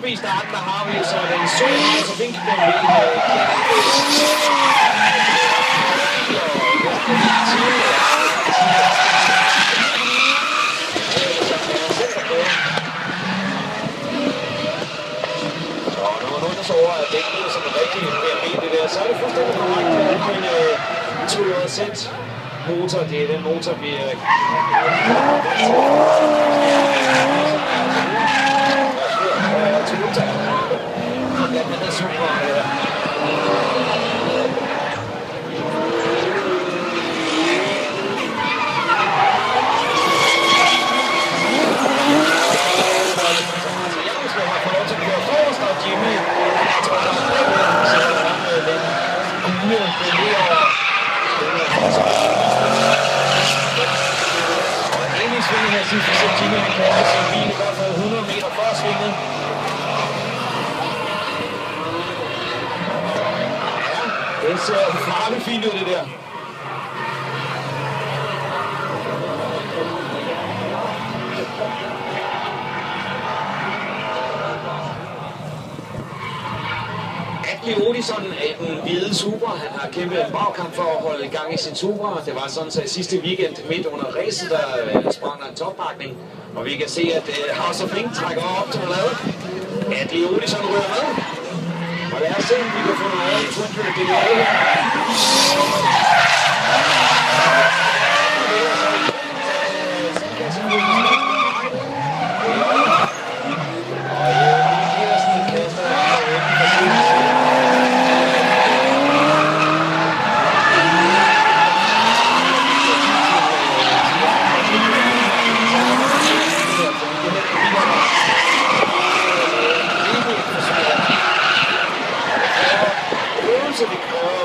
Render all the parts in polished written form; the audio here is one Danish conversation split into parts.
oppe i starten, der har vi så den søde altså Vinkelbom så over, at det ikke lyder som en rigtig BRB det der, så er det fuldstændig korrekt, at en 200Z motor, det er den motor, vi Toyota. Ja, den er super. Jimmy, jeg tror, der er den gule billeder. Og egentlig i svingen her sidst, så Jimmy han kaster sin bil i hvert fald 100 meter før svinget. Ja, det ser farligt fint ud det der. Atli Odison af den hvide Supra. Han har kæmpet en bagkamp for at holde i gang i sin Supra. Det var sådan, så i sidste weekend midt under racet, der sprang der en toppakning. Og vi kan se, at House of Ink trækker op til ladet. Atli Odison ryger med. Og lad os se, om vi kan få noget af Twin Turret DDA her.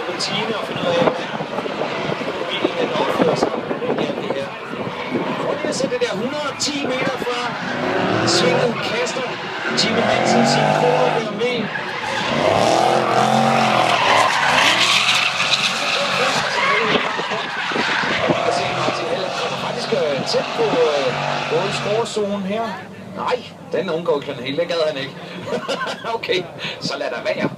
Rutine og finde ud af, hvordan bilen opfører sig. Det her. Prøv lige at se det der 110 meter fra svinget kaster Jimmy Hansen sin kroner der med. Og se Martin Heller faktisk tæt på både scorezonen her. Nej, den undgår kan helt, det gad han ikke. Okay, så lad der være.